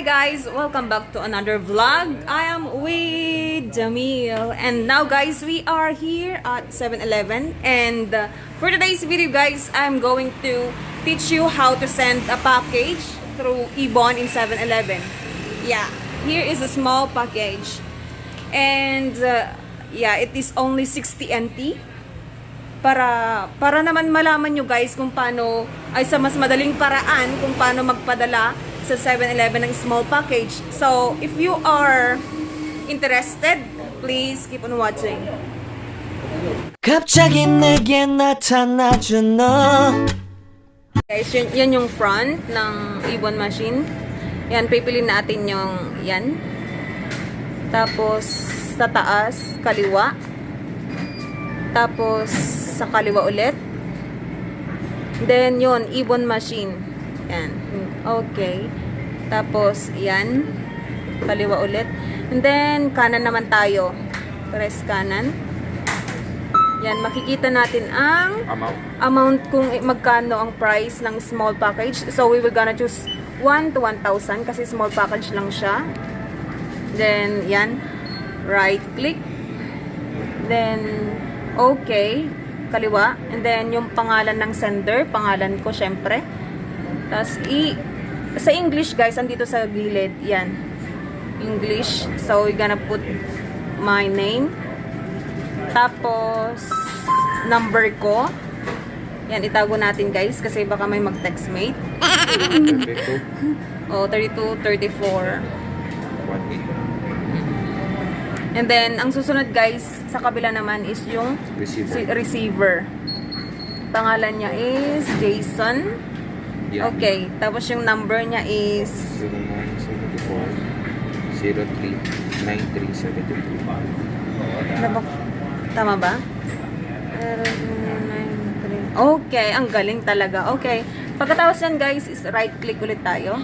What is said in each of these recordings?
Hi guys, welcome back to another vlog. I am with Jamil, and now guys, we are here at 7-Eleven, and for today's video guys, I'm going to teach you how to send a package through Ibon in 7-Eleven. Yeah, here is a small package, and yeah, it is only 60 NT. Para naman malaman nyo guys kung paano ay sa mas madaling paraan kung paano magpadala sa 7-Eleven ng small package. So, if you are interested, please keep on watching. 갑자기 내게 나타나준 너. Guys, yan yung front ng Ibon machine. Yan, pipiliin natin yung yan. Tapos, sa taas, kaliwa. Tapos, sa kaliwa ulit. Then, yun, Ibon machine. Yan. Okay. Tapos, yan. Kaliwa ulit. And then, kanan naman tayo. Press kanan. Yan, makikita natin ang amount kung magkano ang price ng small package. So, we will gonna choose 1 to 1,000 kasi small package lang siya. Then, yan. Right click. Then, okay. Kaliwa. And then, yung pangalan ng sender. Pangalan ko, syempre. Tapos, sa English, guys, andito sa gilid. Yan. English. So, we're gonna put my name. Tapos, number ko. Yan, itago natin, guys. Kasi baka may mag-textmate. 32. Oh, 32, 34. And then, ang susunod, guys, sa kabila naman is yung receiver. Pangalan niya is Jason. Okay, tapos yung number niya is 0974-03-9373. Tama ba? Okay, ang galing talaga. Okay, pagkatapos yan guys is right click ulit tayo.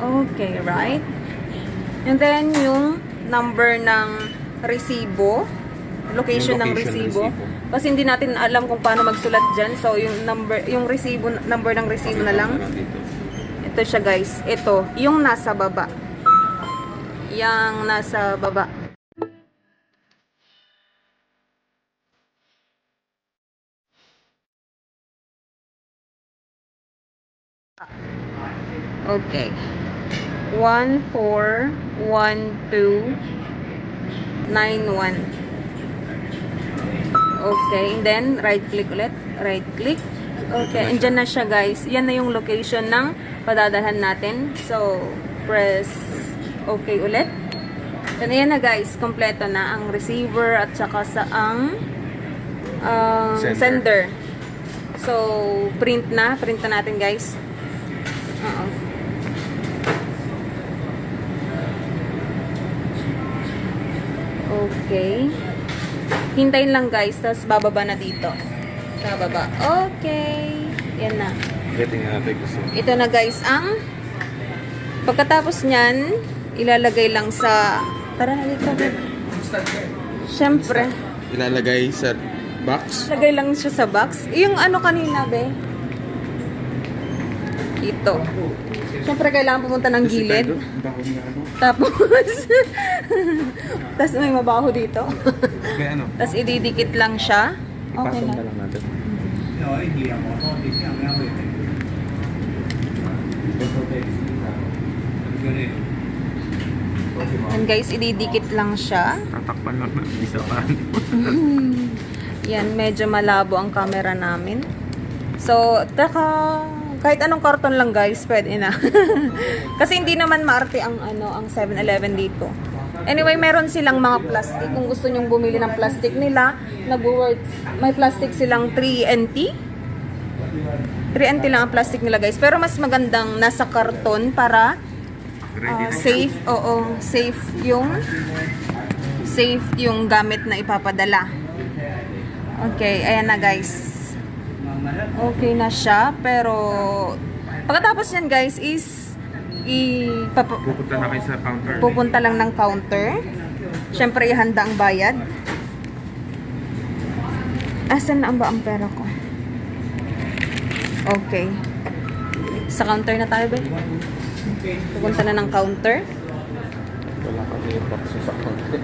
Okay, right. And then yung number ng resibo, location ng resibo. Kasi hindi natin alam kung paano magsulat dyan. So, yung number ng resibo na lang. Ito siya guys. Ito, yung nasa baba. Yang nasa baba. Okay. 141291. Okay, and then right click ulit. Right click. Okay, and dyan na siya guys. Yan na yung location ng padadalhan natin. So, press okay ulit. Then ayan na guys, kompleto na ang receiver at saka sa ang sender. So, print na natin guys. Okay. Hintayin lang guys, tapos bababa na dito. Sa baba. Okay. Yan na. Ito na guys ang pagkatapos nyan, ilalagay lang sa tara na dito. Siyempre. Ilalagay sa box. Lagay lang siya sa box. Yung ano kanina be? Ito. Siyempre kailangan pumunta ng gilid. Tapos tapos may mabaho dito. Tapos ididikit lang siya. Okay na. And guys, ididikit lang siya. Tatakpan lang na isa pa. Yan, medyo malabo ang camera namin. So, kahit anong karton lang guys, pwede na. Kasi hindi naman maarte ang ang 7-Eleven dito. Anyway, meron silang mga plastic. Kung gusto nyong bumili ng plastic nila, may plastic silang 3NT. 3NT lang ang plastic nila guys. Pero mas magandang nasa karton para safe. Oo, safe yung gamit na ipapadala. Okay, ayan na guys. Okay na siya, pero pagkatapos yan guys is Pupunta na kayo sa counter. pupunta lang ng counter. Siyempre ihanda ang bayad. Asan na ba ang pera ko? Okay. Sa counter na tayo ba? Pupunta na ng counter. Wala kami yung box sa counter.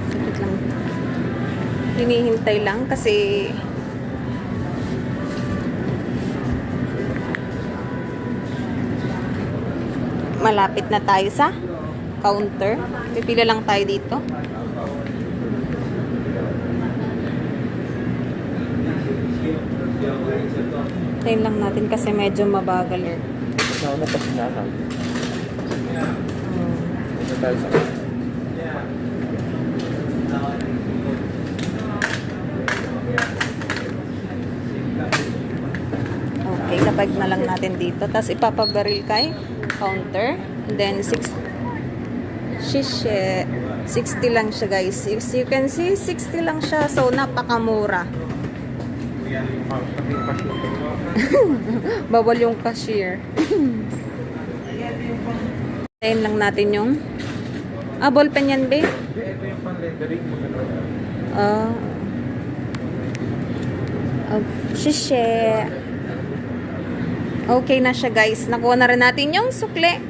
Sakit lang. Hinihintay lang kasi malapit na tayo sa counter. Pipila lang tayo dito. Tayo lang natin kasi medyo mabagal eh. Nauna pa si Nanay. Ito tayo sa Okay, kapag na lang natin dito. Tapos ipapabaril kay counter. And then 60 lang siya guys. You can see 60 lang siya. So napakamura. Bawal yung cashier. Tayin lang natin yung ballpen yan, babe. Ito yung pan-lettering mo. Shishe. Okay na siya guys. Nakuha na rin natin yung sukle.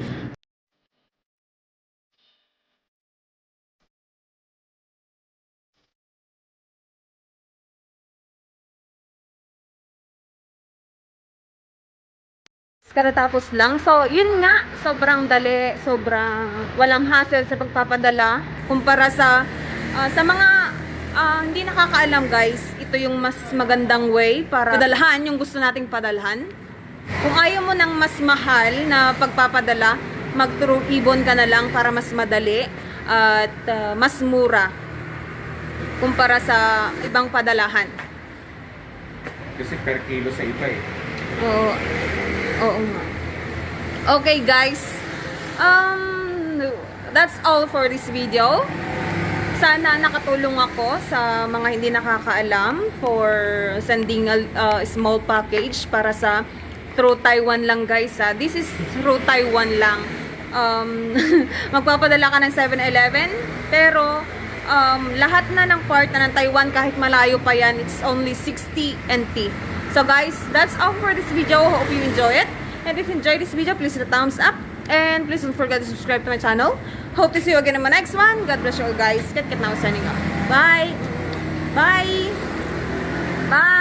Karatapos lang. So, yun nga. Sobrang dali. Sobrang walang hassle sa pagpapadala. Kumpara sa mga hindi nakakaalam guys. Ito yung mas magandang way para padalhan yung gusto nating padalhan. Kung ayaw mo ng mas mahal na pagpapadala, mag-through ibon ka na lang para mas madali at mas mura kumpara sa ibang padalahan. Kasi per kilo sa iba eh. Oo. Oo nga. Okay guys. That's all for this video. Sana nakatulong ako sa mga hindi nakakaalam for sending a small package para sa through Taiwan lang guys. This is through Taiwan lang. Magpapadala ka ng 7-Eleven pero lahat na ng part na ng Taiwan kahit malayo pa yan, it's only 60 NT. So guys, that's all for this video. Hope you enjoy it. And if you enjoyed this video, please hit the thumbs up. And please don't forget to subscribe to my channel. Hope to see you again in my next one. God bless you all guys. Kat now signing off. Bye! Bye! Bye!